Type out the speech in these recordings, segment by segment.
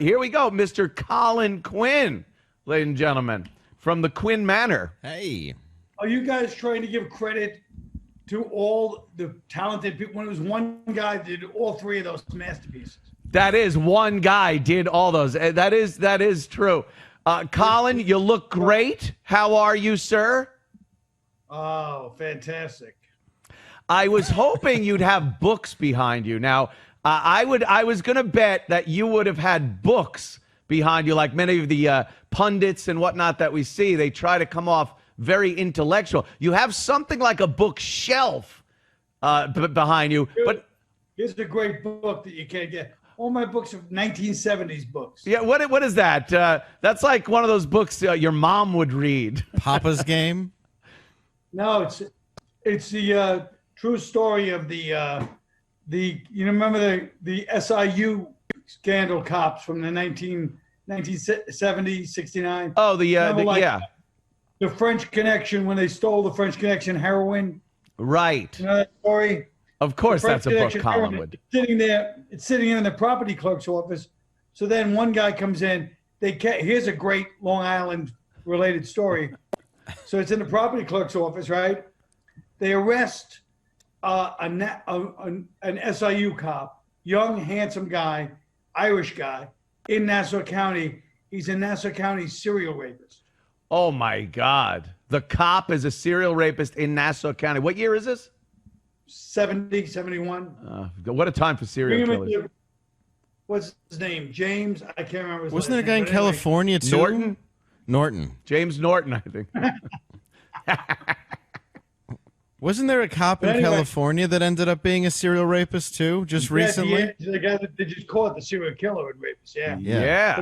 Here we go, Mr. Colin Quinn, ladies and gentlemen, from the Quinn Manor. Hey. Are you guys trying to give credit to all the talented people when it was one guy that did all three of those masterpieces? That is, one guy did all those. That is true. Colin, you look great. How are you, sir? Oh, fantastic. I was hoping you'd have books behind you. Now, I was going to bet that you would have had books behind you, like many of the pundits and whatnot that we see. They try to come off very intellectual. You have something like a bookshelf behind you. But here's a great book that you can't get. All my books are 1970s books. Yeah, what is that? That's like one of those books your mom would read. Papa's Game? No, it's the true story of the you remember the SIU scandal cops from the 1970, 69? Oh, yeah. The French Connection, when they stole the French Connection heroin. Right. You know that story? Of course, that's a book Colin would. It's sitting in the property clerk's office. So then one guy comes in. Here's a great Long Island related story. So it's in the property clerk's office, right? They arrest an SIU cop, young, handsome guy, Irish guy, in Nassau County. He's a Nassau County serial rapist. Oh, my God. The cop is a serial rapist in Nassau County. What year is this? 70, 71. What a time for serial killers. What's his name? James? I can't remember his Wasn't there a guy in anyway. California, too? Norton. James Norton, I think. Wasn't there a cop in California that ended up being a serial rapist, too, just recently? The guy that they just caught the serial killer and rapist, Yeah.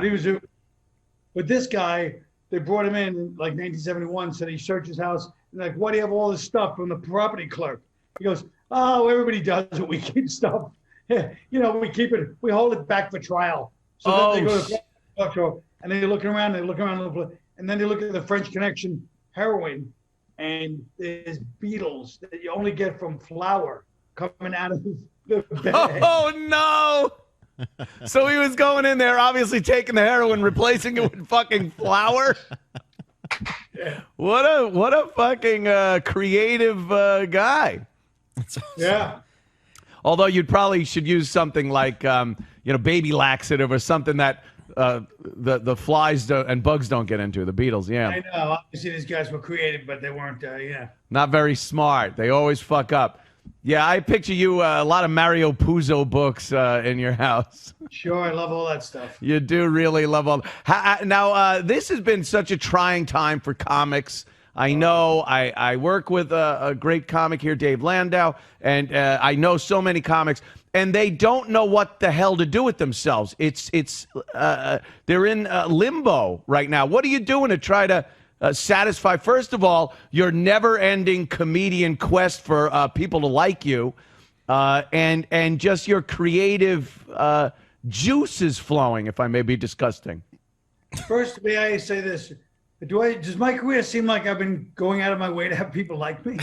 But this guy, they brought him in like 1971, said he searched his house. And like, why do you have all this stuff from the property clerk? He goes, oh, everybody does it. We keep stuff. We hold it back for trial. So then they go to the clerk, and they're looking around, and then they look at the French Connection heroin, and there's beetles that you only get from flour coming out of the bag. Oh, no. So he was going in there, obviously taking the heroin, replacing it with fucking flour. Yeah. What a fucking creative guy. Awesome. Yeah. Although you probably should use something like baby laxative or something that the flies and bugs don't get into, the beetles. Yeah. I know. Obviously, these guys were creative, but they weren't. Not very smart. They always fuck up. Yeah, I picture you a lot of Mario Puzo books in your house. Sure, I love all that stuff. You do really love all. Now, this has been such a trying time for comics. I know I work with a great comic here, Dave Landau, and I know so many comics, and they don't know what the hell to do with themselves. They're in limbo right now. What are you doing to try to satisfy, first of all, your never-ending comedian quest for people to like you, and just your creative juices flowing, if I may be disgusting? First, may I say this? Does my career seem like I've been going out of my way to have people like me?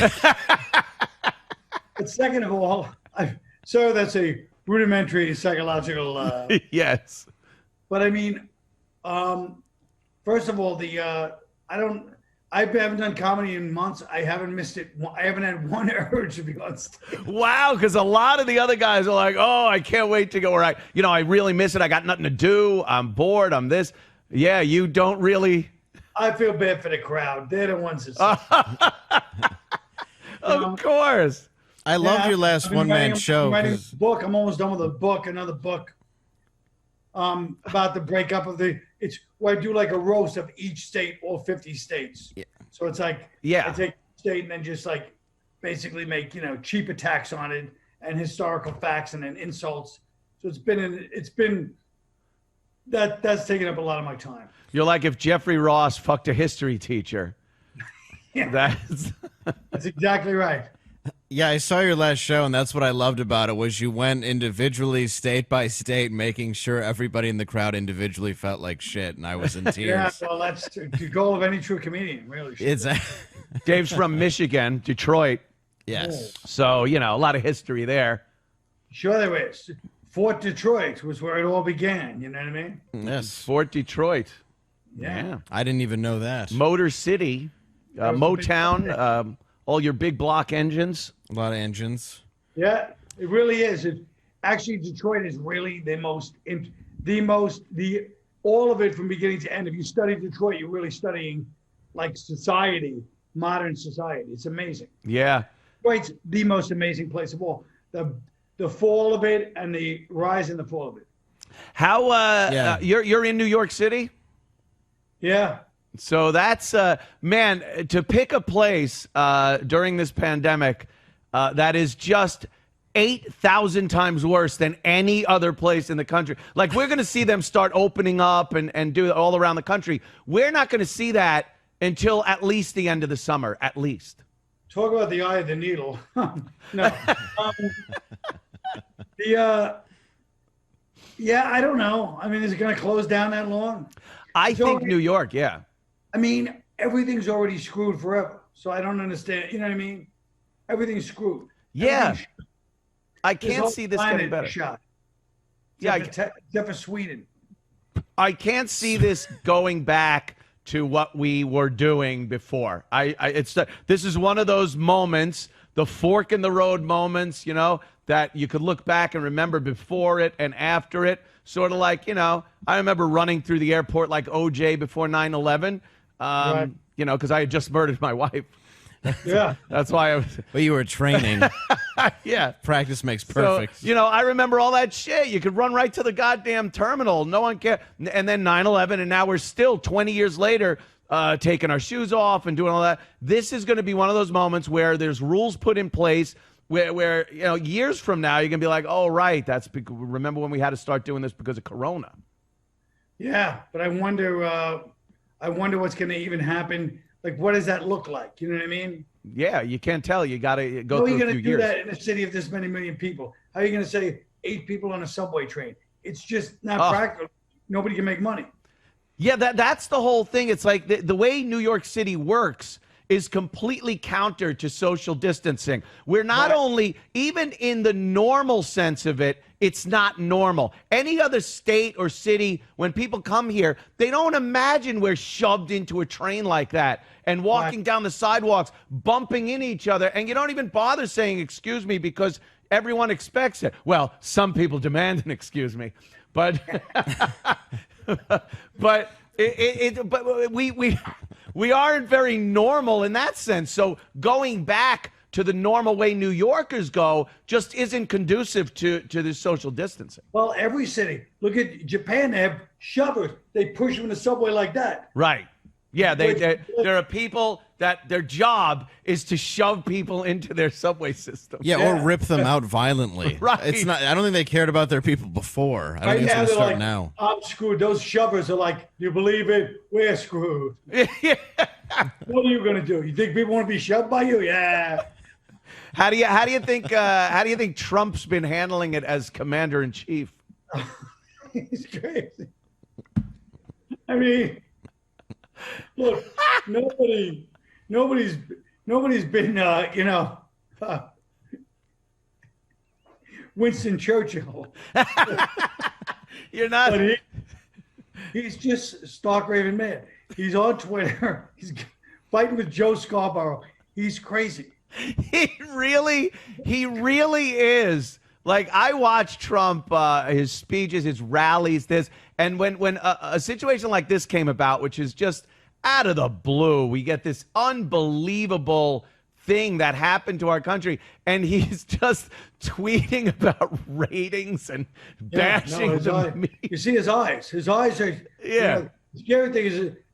But second of all, that's a rudimentary psychological. Yes. But I mean, first of all, I haven't done comedy in months. I haven't missed it. I haven't had one urge to be on stage. Wow, because a lot of the other guys are like, oh, I can't wait to go. Or I really miss it. I got nothing to do. I'm bored. I'm this. Yeah, you don't really. I feel bad for the crowd. They're the ones that. Of course. I love your last one-man show. I'm writing a book. I'm almost done with a book. Another book. About the breakup of it's where I do like a roast of each state, all 50 states. Yeah. So it's like, I take state and then just like basically make, cheap attacks on it and historical facts and then insults. So that's taken up a lot of my time. You're like if Jeffrey Ross fucked a history teacher. Yeah. That's exactly right. Yeah, I saw your last show, and that's what I loved about it, was you went individually, state by state, making sure everybody in the crowd individually felt like shit, and I was in tears. Yeah, well, that's the goal of any true comedian, really. Dave's from Michigan, Detroit. Yes. So, a lot of history there. Sure there is. Fort Detroit was where it all began. You know what I mean? Yes. Fort Detroit. Yeah. I didn't even know that. Motor City, That was the big Motown, all your big block engines. A lot of engines. Yeah, it really is. Actually, Detroit is really all of it from beginning to end. If you study Detroit, you're really studying like society, modern society. It's amazing. Yeah. Detroit's the most amazing place of all. The fall of it and the rise and the fall of it. How Yeah. You're in New York City? Yeah. So that's man, to pick a place during this pandemic that is just 8,000 times worse than any other place in the country. Like, we're going to see them start opening up and do it all around the country. We're not going to see that until at least the end of the summer, at least. Talk about the eye of the needle. No. Yeah, I don't know. I mean, is it going to close down that long? I think New York, yeah. I mean, everything's already screwed forever. So I don't understand. You know what I mean? Everything's screwed. Yeah. I This can't whole see this planet getting better. Shot. Yeah, Except for Sweden. I can't see this going back to what we were doing before. This is one of those moments, the fork in the road moments, you know, that you could look back and remember before it and after it. Sort of like, you know, I remember running through the airport like OJ before 9/11, Right. you know, because I had just murdered my wife. Yeah. That's why I was, But you were training. yeah. Practice makes perfect. So, you know, I remember all that shit. You could run right to the goddamn terminal. No one cared. And then 9/11, and now we're still 20 years later taking our shoes off and doing all that. This is going to be one of those moments where there's rules put in place where you know, years from now, you're going to be like, oh, right, remember when we had to start doing this because of Corona. Yeah. But I wonder what's going to even happen. Like, what does that look like? You know what I mean? Yeah, you can't tell. You got to go How are through you a going few to do years. that in a city of this many million people? How are you going to say 8 people on a subway train? It's just not practical. Nobody can make money. Yeah, that's the whole thing. It's like the way New York City works is completely counter to social distancing. We're not only, even in the normal sense of it, it's not normal. Any other state or city, when people come here, they don't imagine we're shoved into a train like that and walking down the sidewalks, bumping into each other, and you don't even bother saying, excuse me, because everyone expects it. Well, some people demand an excuse me, but but we aren't very normal in that sense. So going back to the normal way New Yorkers go just isn't conducive to this social distancing. Well, every city. Look at Japan. They have shovers. They push them in the subway like that. Right. Yeah, there are people that their job is to shove people into their subway system. Yeah, or rip them out violently. Right. It's not. I don't think they cared about their people before. I don't Right think it's now, going to they're start like, now. I'm screwed. Those shovers are like, you believe it? We're screwed. Yeah. What are you going to do? You think people want to be shoved by you? Yeah. How do you think Trump's been handling it as commander in chief? He's crazy. I mean, look, nobody's been, Winston Churchill. You're not. But he's just stark raving mad. He's on Twitter. He's fighting with Joe Scarborough. He's crazy. He really is. Like, I watch Trump, his speeches, his rallies, and when a situation like this came about, which is just out of the blue, we get this unbelievable thing that happened to our country, and he's just tweeting about ratings and bashing the media. You see his eyes. His eyes are. Yeah. The scary thing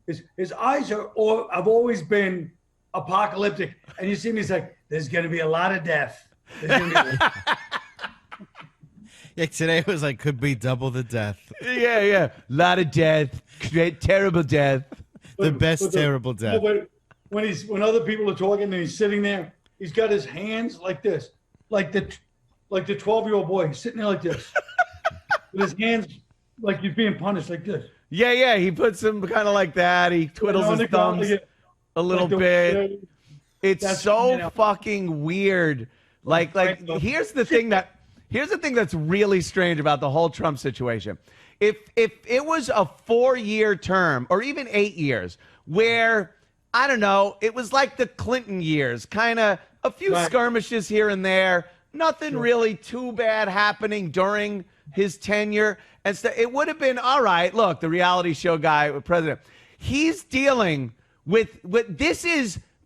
is his eyes have always been apocalyptic, and you see him. He's like, "There's going to be a lot of death." Yeah, today it was like, could be double the death. Yeah. Lot of death. Terrible death. Terrible death. When other people are talking and he's sitting there, he's got his hands like this, like the 12-year-old boy. He's sitting there like this, with his hands like he's being punished like this. Yeah. He puts them kind of like that. He twiddles his thumbs a little bit. It's so fucking weird. Like here's the thing Here's the thing that's really strange about the whole Trump situation. If it was a 4-year term or even 8 years where, I don't know, it was like the Clinton years, kind of a few skirmishes here and there, nothing really too bad happening during his tenure. And so it would have been, all right, look, the reality show guy, president, he's dealing with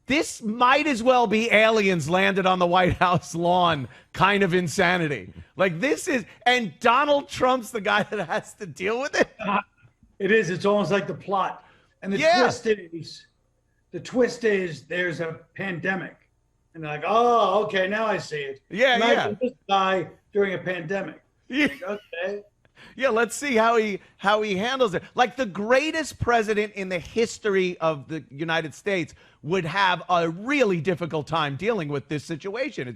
this might as well be aliens landed on the White House lawn kind of insanity. Like this is, and Donald Trump's the guy that has to deal with it. It is. It's almost like the plot. And the twist is there's a pandemic. And they're like, oh, okay, now I see it. Imagine this guy during a pandemic. Yeah. Like, okay. Yeah, let's see how he handles it. Like the greatest president in the history of the United States would have a really difficult time dealing with this situation.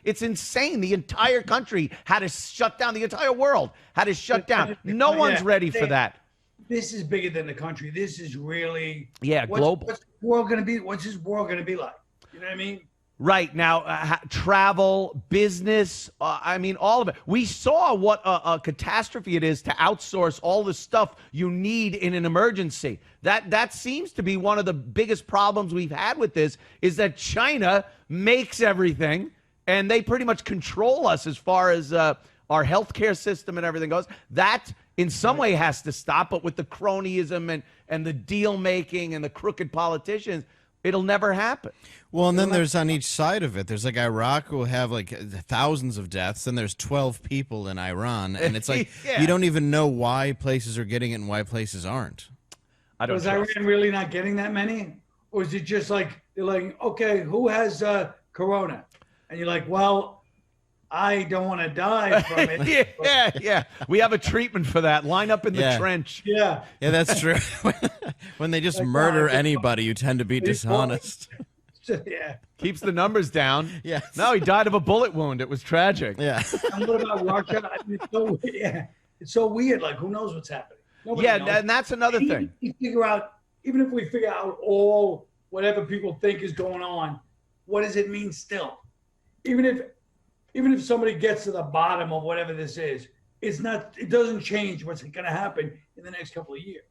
It's insane. The entire country had to shut down. The entire world had to shut down. No one's ready for that. This is bigger than the country. This is really global. What's the world going to be? What's this world going to be like? You know what I mean? Right. Now, travel, business, I mean, all of it. We saw what a catastrophe it is to outsource all the stuff you need in an emergency. That seems to be one of the biggest problems we've had with this, is that China makes everything, and they pretty much control us as far as our healthcare system and everything goes. That, in some way, has to stop. But with the cronyism and the deal-making and the crooked politicians, it'll never happen. Well, and then there's on each side of it. There's like Iraq will have like thousands of deaths, and there's 12 people in Iran, and it's like you don't even know why places are getting it and why places aren't. Was Iran really not getting that many, or is it just like they're like, okay, who has corona, and you're like, well, I don't want to die from it. Yeah. We have a treatment for that. Line up in the trench. Yeah, that's true. When they just murder anybody, you tend to be dishonest. Yeah. Keeps the numbers down. Yeah. No, he died of a bullet wound. It was tragic. Yeah. And what about Russia? I mean, it's so weird. Like, who knows what's happening? Nobody knows. And that's another thing. Even if we figure out all whatever people think is going on, what does it mean still? Even if somebody gets to the bottom of whatever this is, it doesn't change what's going to happen in the next couple of years.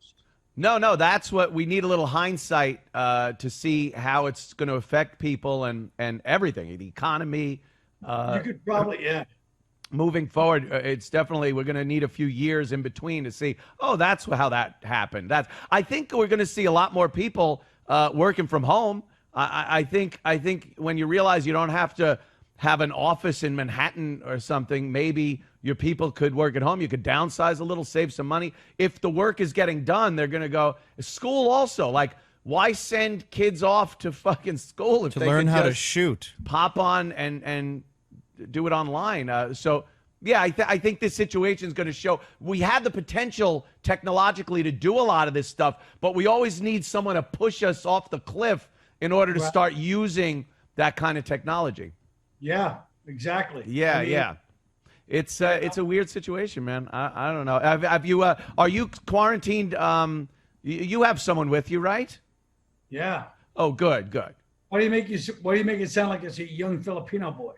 No, that's what we need, a little hindsight to see how it's going to affect people and everything, the economy. You could probably, Moving forward, it's definitely, we're going to need a few years in between to see, oh, that's how that happened. I think we're going to see a lot more people working from home. I think when you realize you don't have to have an office in Manhattan or something, maybe your people could work at home. You could downsize a little, save some money. If the work is getting done, they're going to go. School also, like, why send kids off to fucking school if to they learn could how just to shoot, pop on and do it online? I think this situation is going to show we have the potential technologically to do a lot of this stuff, but we always need someone to push us off the cliff in order to start using that kind of technology. Yeah, exactly. Yeah. It's a weird situation, man. I don't know. Have you are you quarantined? You have someone with you, right? Yeah. Oh, good. Why do you make it sound like it's a young Filipino boy?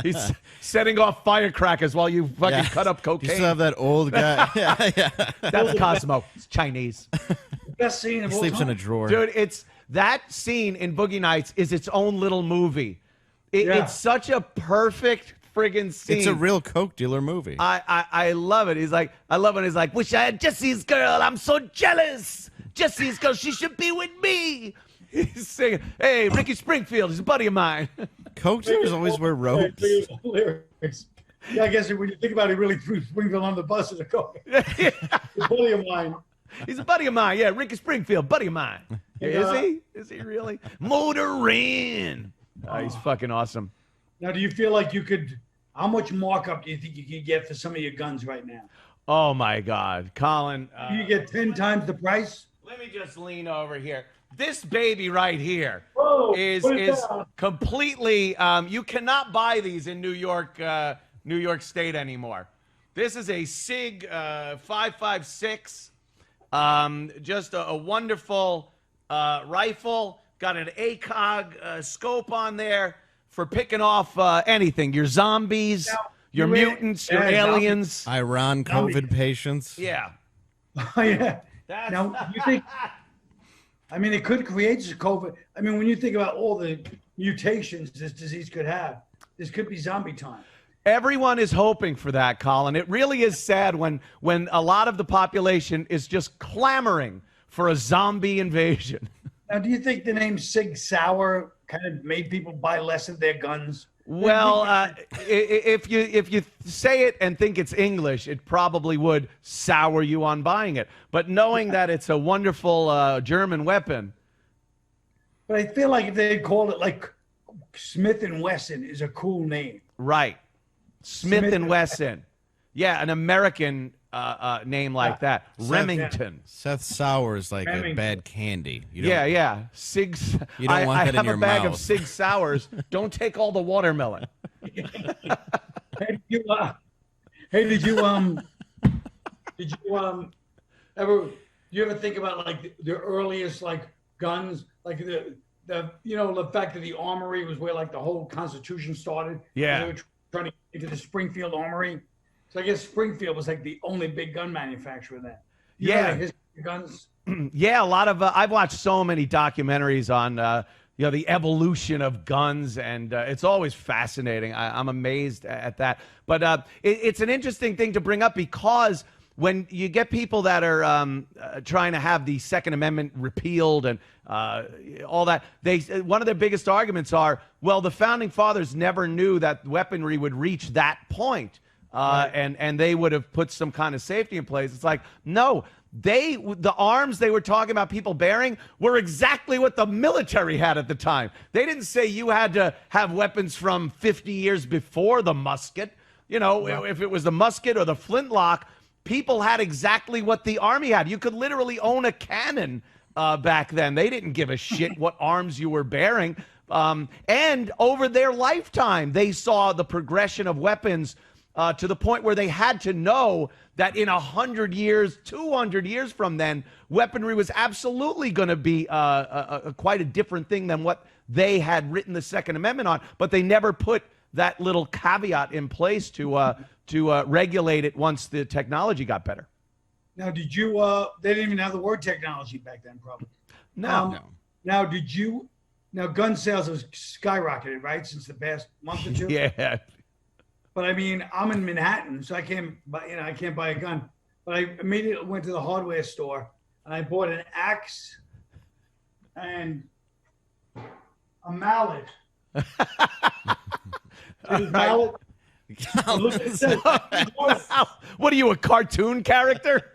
He's setting off firecrackers while you fucking cut up cocaine. You still have that old guy. Yeah. That's Cosmo. It's Chinese. Best scene of He all sleeps time. in a drawer. Dude, that scene in Boogie Nights is its own little movie. It's such a perfect friggin' scene. It's a real coke dealer movie. I love it. He's like, I love when he's like, wish I had Jesse's girl. I'm so jealous. Jesse's girl, she should be with me. He's singing, hey, Ricky Springfield, he's a buddy of mine. Coke dealers always wear robes. Lyrics. Yeah, I guess when you think about it, he really threw Springfield on the bus as a coke. A buddy of mine. He's a buddy of mine. Yeah, Ricky Springfield, buddy of mine. Is he? Is he really? Motorin. He's fucking awesome. Now, do you feel like you could, how much markup do you think you could get for some of your guns right now? Oh, my God. Colin. You get 10 times the price? Let me just lean over here. This baby right here is completely, you cannot buy these in New York State anymore. This is a SIG 5.56, just a wonderful rifle. Got an ACOG scope on there. for picking off anything. Your zombies, your mutants, your aliens. Iran COVID patients. Yeah. Yeah. Now, you think, I mean, it could create COVID. I mean, when you think about all the mutations this disease could have, this could be zombie time. Everyone is hoping for that, Colin. It really is sad when a lot of the population is just clamoring for a zombie invasion. Now, do you think the name Sig Sauer kind of made people buy less of their guns? Well, if you say it and think it's English, it probably would sour you on buying it. But knowing that it's a wonderful German weapon. But I feel like if they called it like Smith and Wesson is a cool name. Right. Smith and Wesson. Yeah, an American name like that. Remington. Seth Sauer is like a bad candy. Yeah. Sig. You don't want that in your mouth. I have a bag mouth. of Sig Sauers. Don't take all the watermelon. Hey, did you ever think about like the earliest like guns, like the fact that the armory was where like the whole Constitution started. Yeah. They were trying to get into the Springfield Armory. So I guess Springfield was like the only big gun manufacturer then. You know the history of guns. Yeah, a lot of I've watched so many documentaries on the evolution of guns, and it's always fascinating. I'm amazed at that. But it's an interesting thing to bring up because when you get people that are trying to have the Second Amendment repealed and all that, one of their biggest arguments are, well, the founding fathers never knew that weaponry would reach that point. And they would have put some kind of safety in place. It's like, no, the arms they were talking about people bearing were exactly what the military had at the time. They didn't say you had to have weapons from 50 years before the musket. If it was the musket or the flintlock, people had exactly what the army had. You could literally own a cannon back then. They didn't give a shit what arms you were bearing. And over their lifetime, they saw the progression of weapons to the point where they had to know that in 100 years, 200 years from then, weaponry was absolutely going to be quite a different thing than what they had written the Second Amendment on. But they never put that little caveat in place to regulate it once the technology got better. Now, did you? They didn't even have the word technology back then, probably. No. Now, did you? Now, gun sales have skyrocketed, right, since the past month or two. Yeah. But I mean, I'm in Manhattan, so I can't buy a gun. But I immediately went to the hardware store and I bought an axe and a mallet. Mallet. What are you, a cartoon character?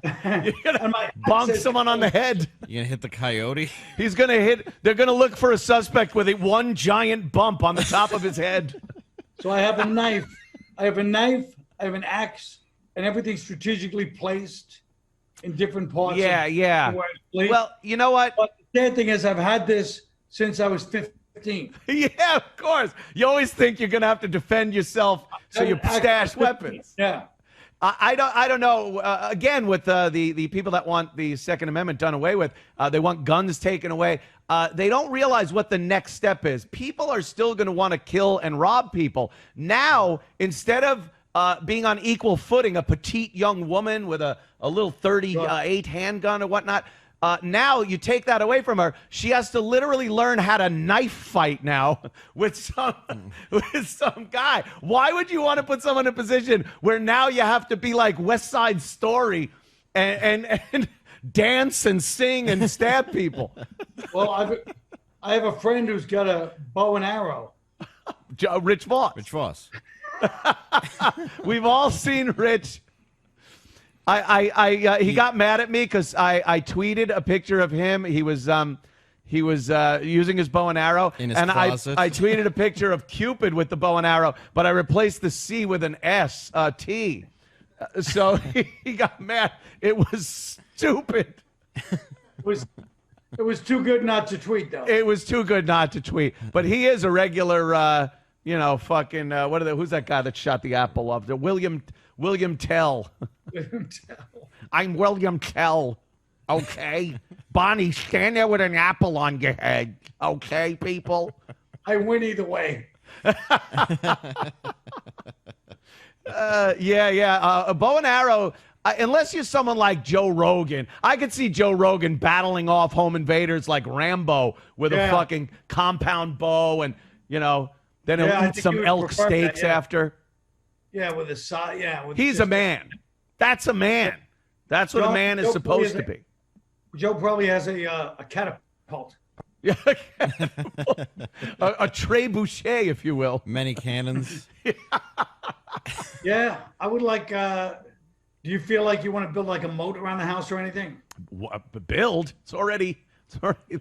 You're gonna bonk someone on the head. You gonna hit the coyote? He's gonna hit. They're gonna look for a suspect with one giant bump on the top of his head. So I have a knife. I have an axe, and everything strategically placed in different parts. Yeah. Well, you know what? But the sad thing is, I've had this since I was 15. Yeah, of course. You always think you're gonna have to defend yourself, so you stash weapons. Yeah. I don't know. Again, with the people that want the Second Amendment done away with, they want guns taken away. They don't realize what the next step is. People are still going to want to kill and rob people. Now, instead of being on equal footing, a petite young woman with a little 38 handgun or whatnot, now you take that away from her. She has to literally learn how to knife fight now with some guy. Why would you want to put someone in a position where now you have to be like West Side Story and dance and sing and stab people? Well, I have a friend who's got a bow and arrow. Rich Voss. Rich Voss. We've all seen Rich. He got mad at me because I tweeted a picture of him. He was using his bow and arrow, in his closet. I tweeted a picture of Cupid with the bow and arrow, but I replaced the C with an S, T. So he got mad. It was stupid. It was too good not to tweet, though. It was too good not to tweet. But he is a regular, fucking. Who's that guy that shot the apple off? William Tell. I'm William Tell. Okay, Bonnie, stand there with an apple on your head. Okay, people. I win either way. A bow and arrow, unless you're someone like Joe Rogan, I could see Joe Rogan battling off home invaders like Rambo with a fucking compound bow, and then he'll eat some elk steaks after. Yeah, with a side. Yeah, he's a man. That's a man. That's what a man is supposed to be. Joe probably has a catapult. Yeah, a trebuchet, if you will. Many cannons. Yeah, I would like. Do you feel like you want to build like a moat around the house or anything? Build? It's already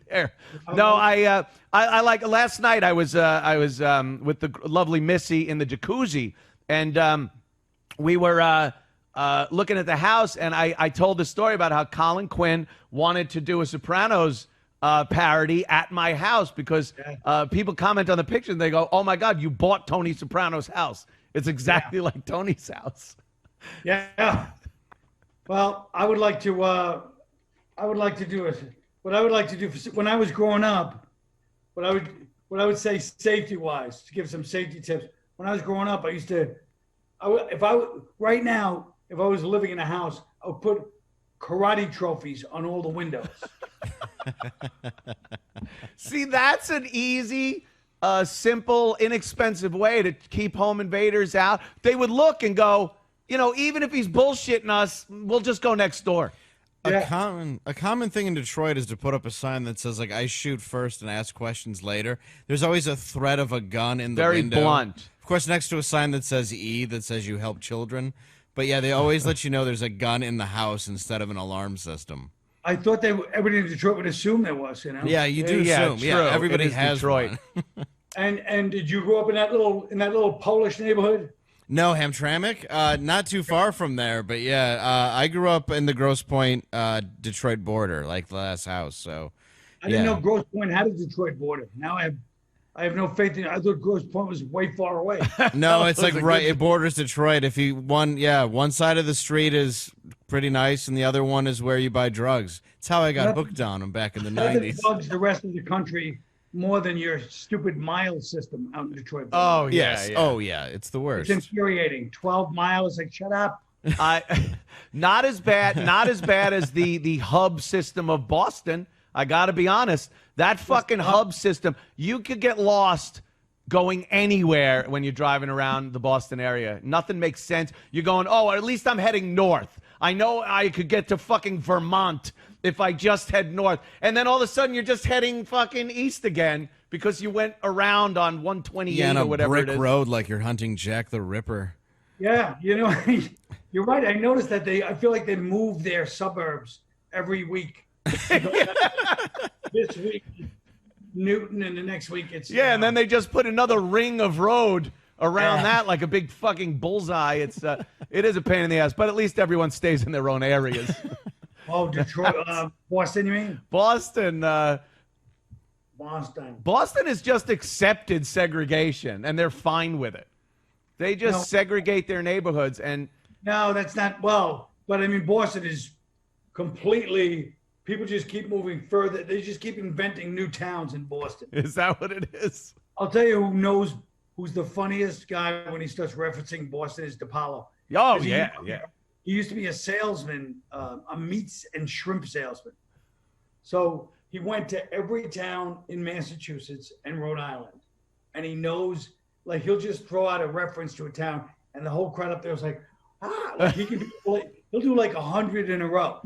there. No, I like. Last night I was with the lovely Missy in the jacuzzi, and we were looking at the house, and I told the story about how Colin Quinn wanted to do a Sopranos parody at my house because people comment on the picture and they go, "Oh my God, you bought Tony Soprano's house. It's exactly like Tony's house." Yeah. Well, I would like to do it. What I would like to do when I was growing up, what I would say safety wise, to give some safety tips. When I was growing up, if I was living in a house, I would put karate trophies on all the windows. See, that's an easy, simple, inexpensive way to keep home invaders out. They would look and go, even if he's bullshitting us, we'll just go next door. A common thing in Detroit is to put up a sign that says, like, I shoot first and ask questions later. There's always a threat of a gun in the window. Very blunt. Of course, next to a sign that says E, that says you help children. But yeah, they always let you know there's a gun in the house instead of an alarm system. I thought everybody in Detroit would assume there was, Yeah, you do assume. True. Yeah, everybody has Detroit. one. And did you grow up in that little Polish neighborhood? No, Hamtramck, not too far from there, but yeah, I grew up in the Grosse Pointe, Detroit border, like the last house. So I didn't know Grosse Pointe had a Detroit border. Now I have no faith in it. I thought Grosse Pointe was way far away. No, it's like it borders Detroit. If one side of the street is pretty nice, and the other one is where you buy drugs. It's how I got hooked on them back in the 90s. Bugs the rest of the country more than your stupid mile system out in Detroit. Oh, yes. Yeah. Oh, yeah. It's the worst. It's infuriating. 12 miles. Like, shut up. Not as bad as the hub system of Boston. I got to be honest. That fucking hub system, you could get lost going anywhere when you're driving around the Boston area. Nothing makes sense. You're going, at least I'm heading north. I know I could get to fucking Vermont if I just head north. And then all of a sudden you're just heading fucking east again because you went around on 128 or whatever it is. Brick road like you're hunting Jack the Ripper. Yeah, you're right. I noticed that I feel like they move their suburbs every week. This week, Newton, and the next week it's... Yeah, and then they just put another ring of road around that like a big fucking bullseye. It is a pain in the ass, but at least everyone stays in their own areas. Oh, Detroit, Boston, you mean? Boston. Boston has just accepted segregation, and they're fine with it. They just segregate their neighborhoods, and no, that's not but I mean, Boston is completely. People just keep moving further. They just keep inventing new towns in Boston. Is that what it is? I'll tell you who's the funniest guy when he starts referencing Boston is DePaulo. Oh, yeah. He used to be a salesman, a meats and shrimp salesman. So he went to every town in Massachusetts and Rhode Island. And he knows, like, he'll just throw out a reference to a town, and the whole crowd up there is like, he'll do like 100 in a row.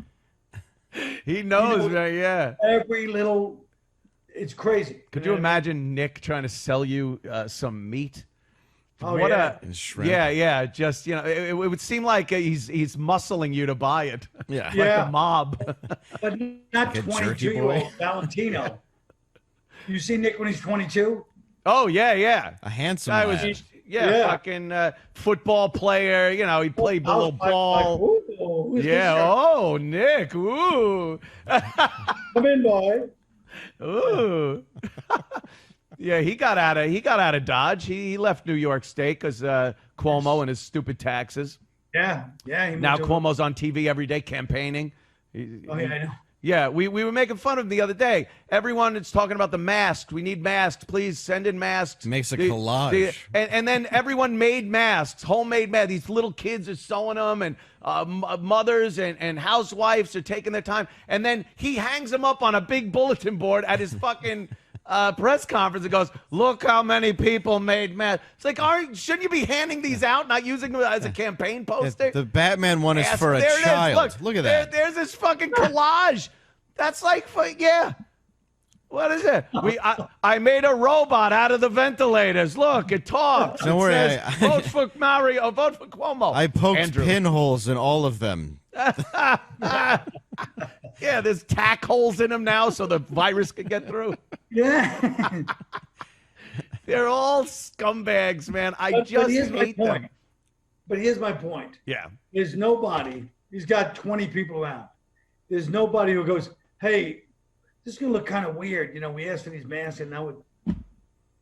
He knows, man, yeah. Every little, it's crazy. Could you imagine Nick trying to sell you some meat? Oh, yeah. And shrimp. Yeah. Just, it would seem like he's muscling you to buy it. Yeah. Like a mob. But not 22-year-old Valentino. You see Nick when he's 22? Oh, yeah. A handsome lad. Fucking football player. He played a little ball. Like, Nick. Ooh. Come in, boy. Ooh. Yeah, he got out of Dodge. He left New York State because Cuomo and his stupid taxes. Yeah. Now Cuomo's on TV every day campaigning. I know. Yeah, we were making fun of him the other day. Everyone is talking about the masks. We need masks. Please send in masks. Makes a collage. And then everyone made masks, homemade masks. These little kids are sewing them, and mothers and housewives are taking their time. And then he hangs them up on a big bulletin board at his fucking press conference and goes, look how many people made masks. It's like, shouldn't you be handing these out, not using them as a campaign poster? The Batman one is for a child. Look at that. There's this fucking collage. That's like, yeah. What is it? I made a robot out of the ventilators. Look, it talks. Don't worry. Says, vote for Mario. Vote for Cuomo. I poked pinholes in all of them. Yeah, there's tack holes in them now so the virus can get through. Yeah. They're all scumbags, man. I just hate them. But here's my point. Yeah. There's nobody. He's got 20 people around. There's nobody who goes, hey, this is going to look kind of weird. You know, we asked for these masks and now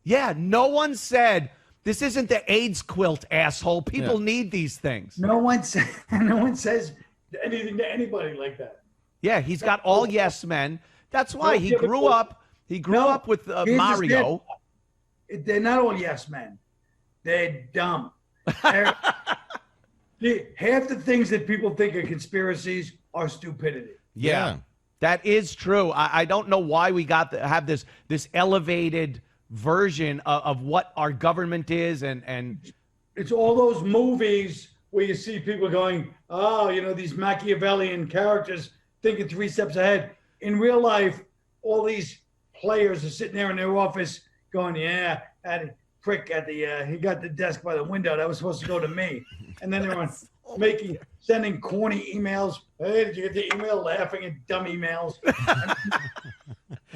Yeah, no one said, this isn't the AIDS quilt, asshole. People need these things. No one says anything to anybody like that. Yeah, he's got all yes men. That's why he grew up. He grew up with Mario. They're not all yes men. They're dumb. Half the things that people think are conspiracies are stupidity. Yeah. That is true. I don't know why we have this elevated version of what our government is, and it's all those movies where you see people going, oh, you know, these Machiavellian characters thinking 3 steps ahead. In real life, all these players are sitting there in their office going, yeah, at prick at the he got the desk by the window. That was supposed to go to me. And then they were sending corny emails. Hey, did you get the email? Laughing at dumb emails.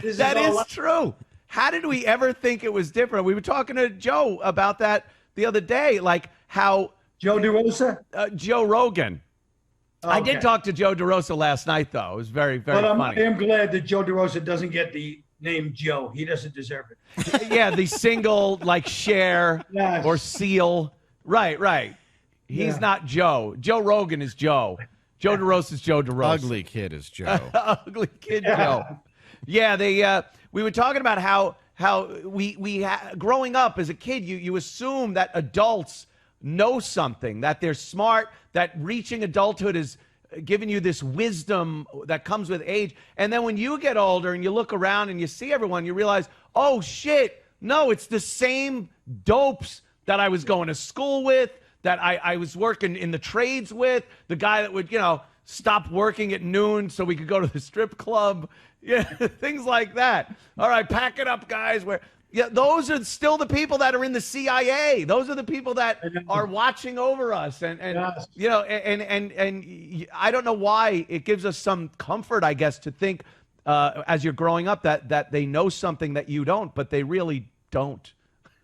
That is true. How did we ever think it was different? We were talking to Joe about that the other day, like how Joe DeRosa? Joe Rogan. Okay. I did talk to Joe DeRosa last night, though. It was very, very funny. I am glad that Joe DeRosa doesn't get the name Joe. He doesn't deserve it. Yeah, the single, like, share or seal. Right. He's not Joe. Joe Rogan is Joe. Joe DeRosa is Joe DeRosa. Ugly kid is Joe. Ugly kid Joe. Yeah, we were talking about how we growing up as a kid, you assume that adults know something, that they're smart, that reaching adulthood is giving you this wisdom that comes with age. And then when you get older and you look around and you see everyone, you realize, oh, shit, no, it's the same dopes that I was going to school with, that I was working in the trades with, the guy that would, stop working at noon so we could go to the strip club. Yeah, things like that. All right, pack it up, guys. Those are still the people that are in the CIA. Those are the people that are watching over us, and I don't know why it gives us some comfort, I guess, to think as you're growing up that they know something that you don't, but they really don't.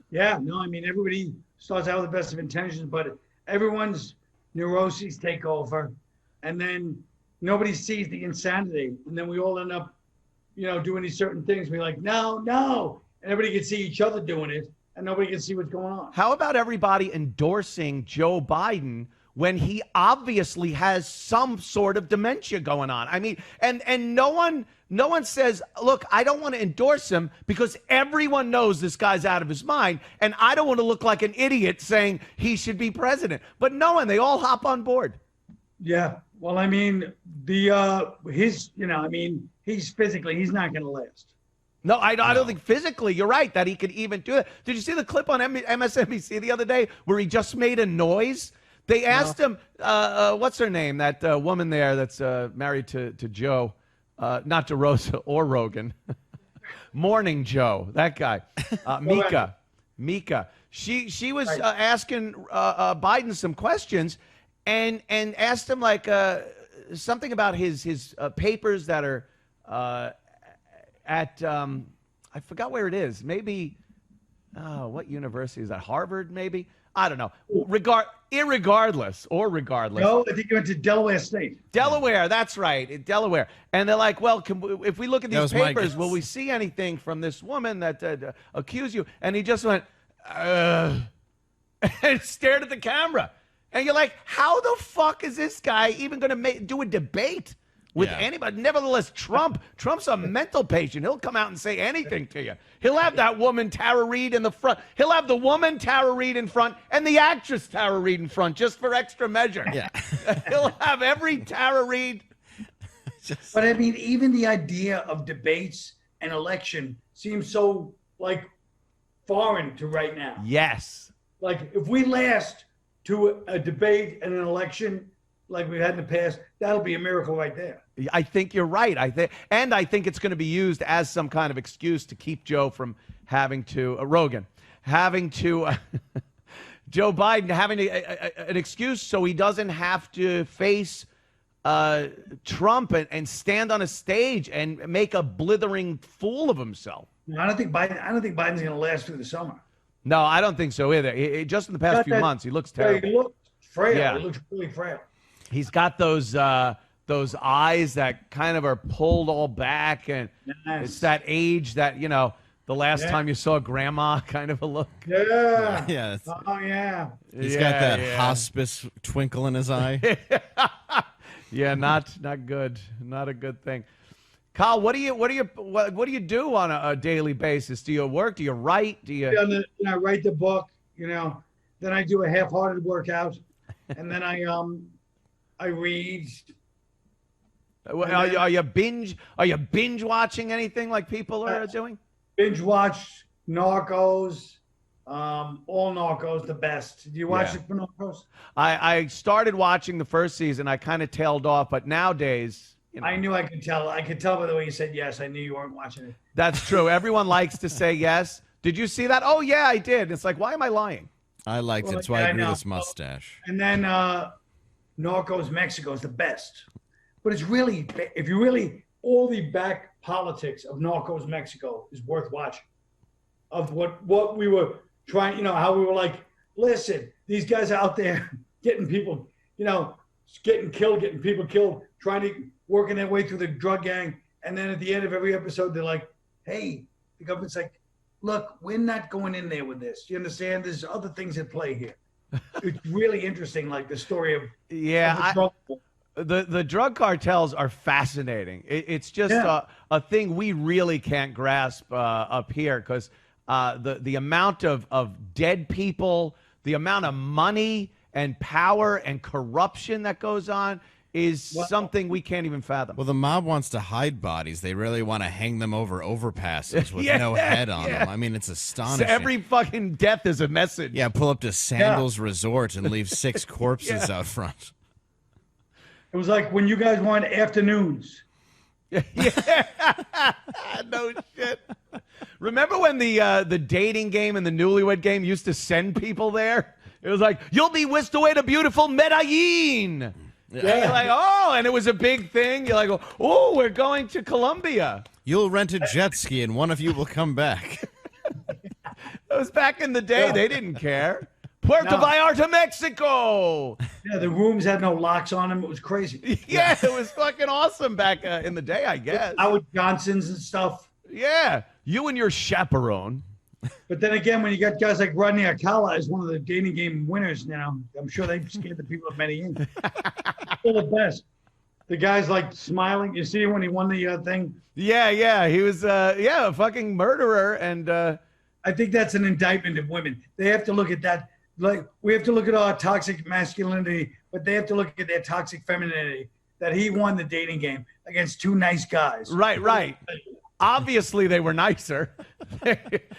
Yeah, no, I mean everybody starts out with the best of intentions, but everyone's neuroses take over, and then nobody sees the insanity, and then we all end up, doing these certain things. We're like, no. And everybody can see each other doing it, and nobody can see what's going on. How about everybody endorsing Joe Biden when he obviously has some sort of dementia going on? I mean, and no one says, look, I don't want to endorse him because everyone knows this guy's out of his mind, and I don't want to look like an idiot saying he should be president. But no one, they all hop on board. Yeah. Well, I mean, he's physically, he's not going to last. No, I don't think physically. You're right that he could even do it. Did you see the clip on MSNBC the other day where he just made a noise? They asked him, what's her name? That woman there that's married to Joe, not DeRosa or Rogan. Morning Joe, that guy. Mika. She was asking Biden some questions and asked him like something about his papers that are at I forgot where it is. Maybe what university is that? Harvard, maybe? I don't know. Irregardless. No, I think you went to Delaware State. Delaware, that's right, Delaware. And they're like, well, if we look at these papers, will we see anything from this woman that accused you? And he just went, and stared at the camera. And you're like, how the fuck is this guy even going to do a debate with Yeah. anybody. Nevertheless, Trump's a mental patient. He'll come out and say anything to you. He'll have that woman Tara Reid in the front. He'll have the woman Tara Reid in front and the actress Tara Reid in front just for extra measure. Yeah. He'll have every Tara Reid. But I mean, even the idea of debates and election seems so like foreign to right now. Yes. Like if we last to a debate and an election like we've had in the past, that'll be a miracle right there. I think you're right. I think it's going to be used as some kind of excuse to keep Joe from having to Joe Biden having an excuse so he doesn't have to face Trump and stand on a stage and make a blithering fool of himself. I don't think Biden's going to last through the summer. No, I don't think so either. Just in the past few months, he looks terrible. He looks frail. Yeah. He looks really frail. He's got those eyes that kind of are pulled all back, and it's that age that, you know, the last time you saw grandma kind of a look. Yeah. Yeah. Oh, yeah. He's got that hospice twinkle in his eye. Yeah, not good. Not a good thing. Kyle, what do you do on a daily basis? Do you work? Do you write? Do you? I write the book. You know, then I do a half-hearted workout, and then I read. Are you binge watching anything like people are doing? Binge watch Narcos. All Narcos, the best. Do you watch it for Narcos? I started watching the first season. I kind of tailed off, but nowadays, you know, I knew I could tell. I could tell by the way you said yes. I knew you weren't watching it. That's true. Everyone likes to say yes. Did you see that? Oh yeah, I did. It's like, why am I lying? I liked it. That's why I grew this mustache. And then Narcos Mexico is the best. But it's really, if you really, all the back politics of Narcos Mexico is worth watching. Of what we were trying, you know, how we were like, listen, these guys out there getting people, you know, getting killed, getting people killed, trying to working their way through the drug gang. And then at the end of every episode, they're like, hey, the government's like, look, we're not going in there with this. You understand? There's other things at play here. It's really interesting, like the story of the drug cartels are fascinating. It's just a thing we really can't grasp up here because the amount of dead people, the amount of money and power and corruption that goes on is something we can't even fathom. Well, the mob wants to hide bodies. They really want to hang them over overpasses with no head on them. I mean, it's astonishing. So every fucking death is a message. Yeah, pull up to Sandals Resort and leave 6 corpses out front. It was like when you guys wanted afternoons. No shit. Remember when the dating game and the newlywed game used to send people there? It was like, you'll be whisked away to beautiful Medellin. Yeah. And you're like, oh, and it was a big thing. You're like, oh, we're going to Colombia. You'll rent a jet ski and one of you will come back. That was back in the day. They didn't care. Puerto Vallarta, Mexico. Yeah, the rooms had no locks on them. It was crazy. Yeah, it was fucking awesome back in the day, I guess. Howard Johnson's and stuff. Yeah, you and your chaperone. But then again, when you got guys like Rodney Alcala as one of the dating game winners, you know, I'm sure they scared the people of Medellin. They're the best. The guy's like smiling. You see when he won the thing? Yeah. He was, a fucking murderer. And I think that's an indictment of women. They have to look at that. Like, we have to look at our toxic masculinity, but they have to look at their toxic femininity, that he won the dating game against 2 nice guys. Right. Obviously, they were nicer.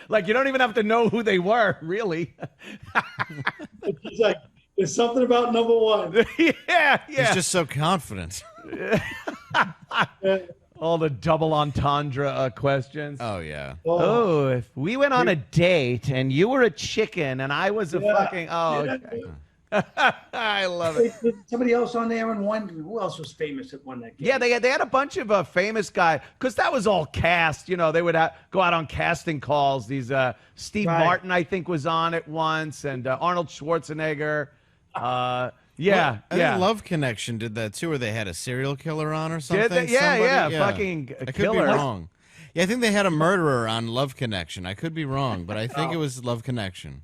Like, you don't even have to know who they were, really. It's like, there's something about number 1. Yeah. He's just so confident. All the double entendre questions. Oh, yeah. Oh, if we went on a date and you were a chicken and I was a fucking... Oh, okay. I love it. Somebody else on there and one. Who else was famous that won that game? Yeah, they had a bunch of famous guys because that was all cast. You know, they would go out on casting calls. These Steve Martin, I think, was on it once, and Arnold Schwarzenegger. I think Love Connection did that too, where they had a serial killer on or something. Did they? Yeah, fucking I killer. could be wrong. Yeah, I think they had a murderer on Love Connection. I could be wrong, but I think it was Love Connection.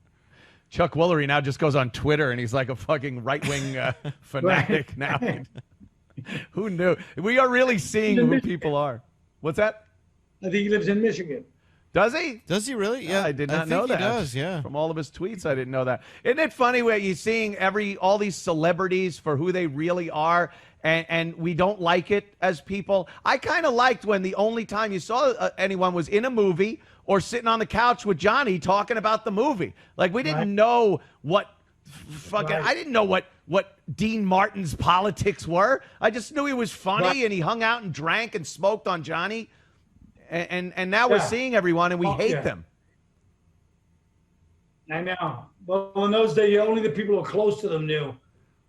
Chuck Woolery now just goes on Twitter and he's like a fucking right-wing fanatic now. Who knew? We are really seeing who people are. What's that? I think he lives in Michigan. Does he? Does he really? Yeah, I did not know think that. He does, yeah. From all of his tweets, I didn't know that. Isn't it funny where you're seeing all these celebrities for who they really are, and we don't like it as people? I kind of liked when the only time you saw anyone was in a movie or sitting on the couch with Johnny talking about the movie. Like, we didn't know what fucking. I didn't know what Dean Martin's politics were. I just knew he was funny and he hung out and drank and smoked on Johnny. And now we're seeing everyone and we hate them. I know. Well, in those days, only the people who were close to them knew.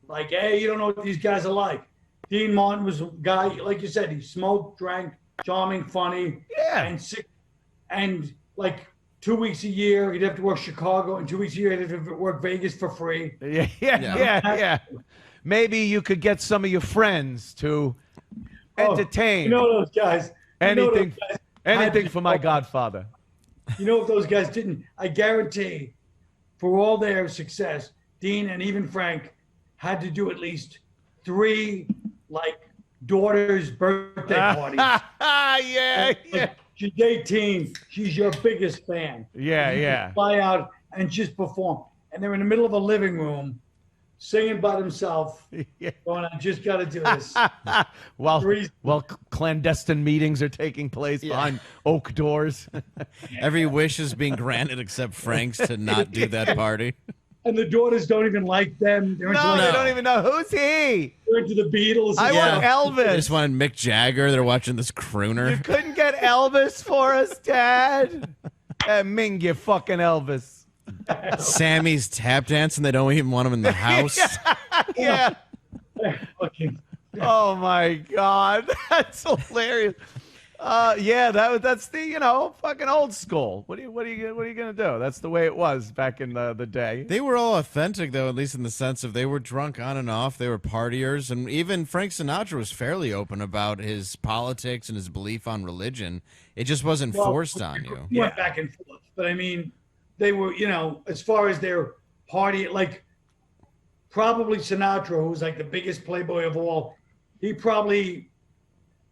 Like, hey, you don't know what these guys are like. Dean Martin was a guy, like you said, he smoked, drank, charming, funny, and sick. And like 2 weeks a year, he'd have to work Chicago, and 2 weeks a year, he'd have to work Vegas for free. Yeah. Maybe you could get some of your friends to entertain. You know those guys. Anything for my godfather. You know, if those guys didn't, I guarantee for all their success, Dean and even Frank had to do at least 3 daughters' birthday parties. She's 18. She's your biggest fan. Yeah. Fly out and just perform. And they're in the middle of a living room singing by themselves, going, I just got to do this. While clandestine meetings are taking place behind oak doors. Every wish is being granted except Frank's to not do that party. And the daughters don't even like them. They don't even know. Who's he? They're into the Beatles. I want Elvis. They just wanted Mick Jagger. They're watching this crooner. You couldn't get Elvis for us, Dad? Ming, you fucking Elvis. Sammy's tap dancing. They don't even want him in the house. Yeah. Oh my God, that's hilarious. That's the fucking old school. What are you gonna do? That's the way it was back in the day. They were all authentic though, at least in the sense of they were drunk on and off. They were partiers, and even Frank Sinatra was fairly open about his politics and his belief on religion. It just wasn't forced on you. Went back and forth, but I mean, they were, as far as their party, probably Sinatra, who was like the biggest playboy of all, he probably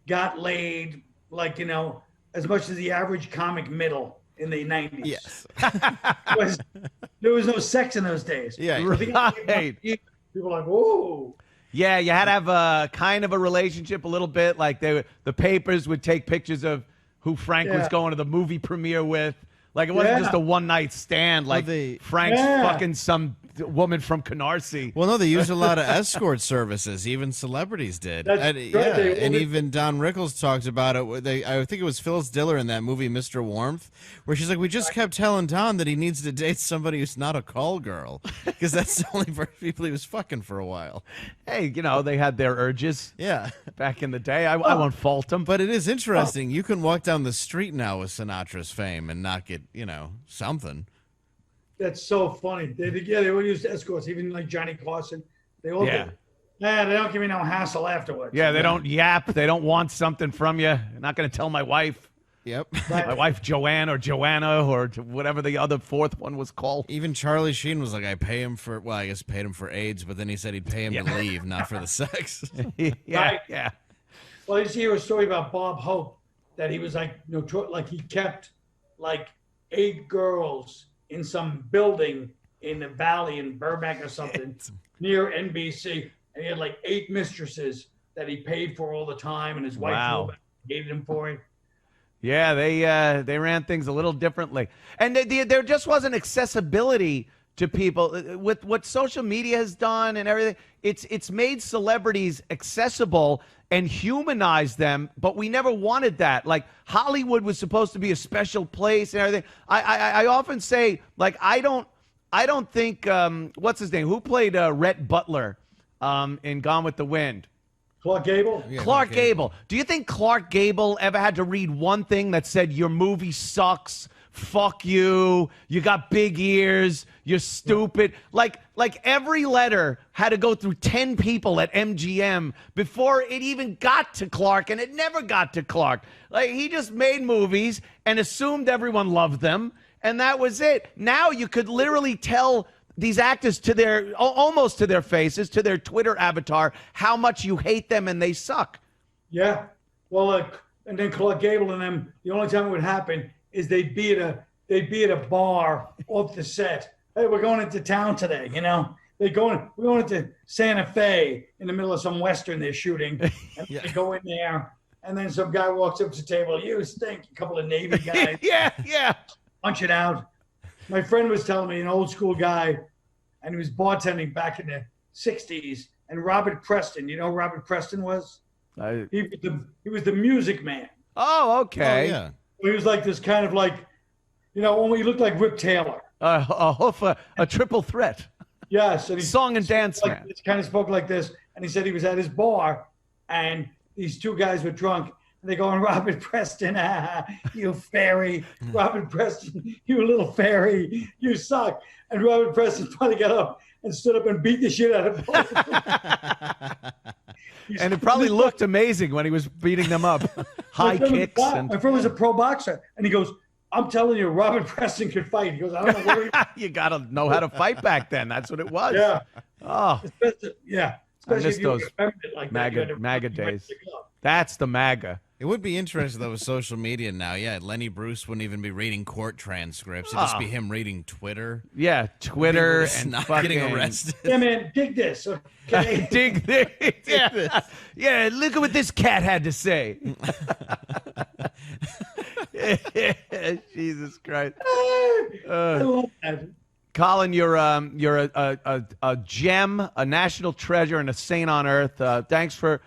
got laid as much as the average comic middle in the 90s. Yes. There was no sex in those days. Yeah. Right. People were like, whoa. Yeah, you had to have a kind of a relationship a little bit. Like the papers would take pictures of who Frank was going to the movie premiere with. Like, it wasn't just a one-night stand, Frank's fucking some woman from Canarsie. Well, no, they used a lot of escort services. Even celebrities did. And even Don Rickles talked about it. I think it was Phyllis Diller in that movie, Mr. Warmth, where she's like, we just kept telling Don that he needs to date somebody who's not a call girl, because that's the only people he was fucking for a while. Hey, they had their urges. Yeah. Back in the day. I won't fault them. But it is interesting. You can walk down the street now with Sinatra's fame and not get, something. That's so funny. They all used escorts, even like Johnny Carson. They all did. Yeah, they don't give me no hassle afterwards. Yeah, they don't yap. They don't want something from you. I'm not going to tell my wife. Yep. My wife Joanne or Joanna or whatever the other fourth one was called. Even Charlie Sheen was like, I pay him for, well, I guess paid him for AIDS, but then he said he'd pay him to leave, not for the sex. Yeah. Well, I just hear a story about Bob Hope that he was he kept 8 girls in some building in the valley in Burbank or something near NBC, and he had 8 mistresses that he paid for all the time, and his wife gave him for it. Yeah, they ran things a little differently, and there just wasn't accessibility to people with what social media has done and everything. It's made celebrities accessible and humanized them, but we never wanted that. Like, Hollywood was supposed to be a special place and everything. I often say, I don't think what's his name? Who played Rhett Butler in Gone with the Wind? Clark Gable? Yeah, Clark Gable. Do you think Clark Gable ever had to read one thing that said, your movie sucks, fuck you, you got big ears, you're stupid? Like every letter had to go through 10 people at MGM before it even got to Clark, and it never got to Clark. He just made movies and assumed everyone loved them, and that was it. Now you could literally tell these actors to their almost to their faces, to their Twitter avatar, how much you hate them and they suck. Yeah. Well, and then Clark Gable and them. The only time it would happen is they'd be at a bar off the set. Hey, we're going into town today. You know, we're going into Santa Fe in the middle of some western they're shooting, and they go in there, and then some guy walks up to the table. You stink. A couple of Navy guys. Yeah. Punch it out. My friend was telling me, an old school guy, and he was bartending back in the '60s. And Robert Preston, you know who Robert Preston was? He was the Music Man. Oh, okay. Oh, yeah. He was like this kind of like, only he looked like Rip Taylor. A triple threat. Yes. And Song and dance man. He kind of spoke like this. And he said he was at his bar, and these two guys were drunk. And they go, Robert Preston, you fairy. Robert Preston, you little fairy. You suck. And Robert Preston finally got up and stood up and beat the shit out of both of them. And it probably looked amazing when he was beating them up. High kicks. My friend was a pro boxer. And he goes, I'm telling you, Robert Preston could fight. He goes, I don't know where You got to know how to fight back then. That's what it was. Yeah. Oh. Yeah. I Especially miss if you those remembered it like that. MAGA days. That's the MAGA. It would be interesting, though, with social media now. Yeah, Lenny Bruce wouldn't even be reading court transcripts. It'd just be him reading Twitter. Yeah, Twitter People and not fucking getting arrested. Yeah, man, dig this. Okay? dig this. Yeah, look at what this cat had to say. Jesus Christ. I love that. Colin, you're a gem, a national treasure, and a saint on earth. Thanks for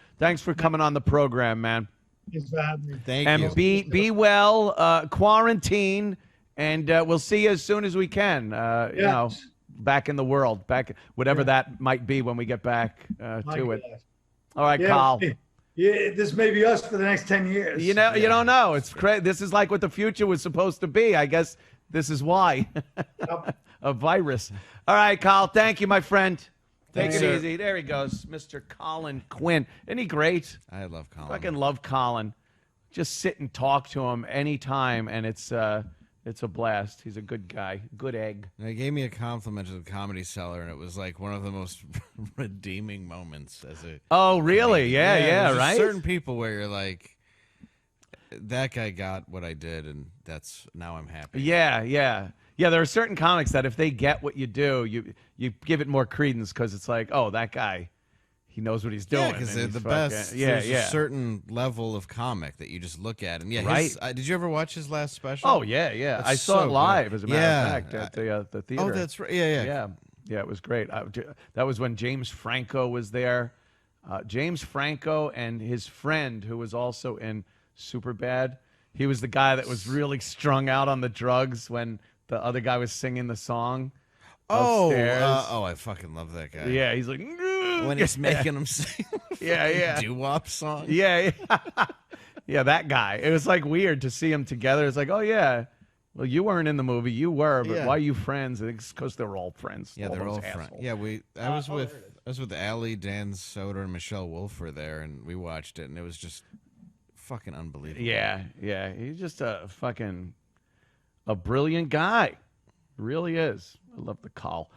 coming on the program, man. Thanks for having me. Thank you. And be well, quarantine, and we'll see you as soon as we can. You know, back in the world, whatever that might be when we get back to it. All right, Carl. Yeah, this may be us for the next 10 years. You don't know. It's crazy. This is like what the future was supposed to be. I guess this is why. A virus. All right, Carl. Thank you, my friend. Take it easy. There he goes, Mr. Colin Quinn. Isn't he great? I love Colin. Fucking love Colin. Just sit and talk to him anytime, and it's a blast. He's a good guy. Good egg. They gave me a compliment at the Comedy Cellar, and it was like one of the most redeeming moments. Oh, really? Yeah, right? Certain people where you're like, that guy got what I did, and now I'm happy. Yeah. There are certain comics that if they get what you do, you give it more credence because it's like, oh, that guy, he knows what he's doing. Yeah, because they're the best. There's a certain level of comic that you just look at. And right. Did you ever watch his last special? Oh, yeah. I saw it live, as a matter of fact, at the theater. Oh, that's right. Yeah. Yeah, it was great. That was when James Franco was there. James Franco and his friend, who was also in Superbad. He was the guy that was really strung out on the drugs when the other guy was singing the song upstairs. I fucking love that guy. Yeah, he's like... when he's making him sing doo-wop song. Yeah. Yeah, that guy. It was like weird to see them together. It's like, oh, yeah. Well, you weren't in the movie. You were, but why are you friends? It's because they're all friends. Yeah, they're all friends. Yeah, I was with Allie, Dan Soder, and Michelle Wolf were there, and we watched it, and it was just fucking unbelievable. Yeah. He's just a brilliant guy. Really is. I love the call.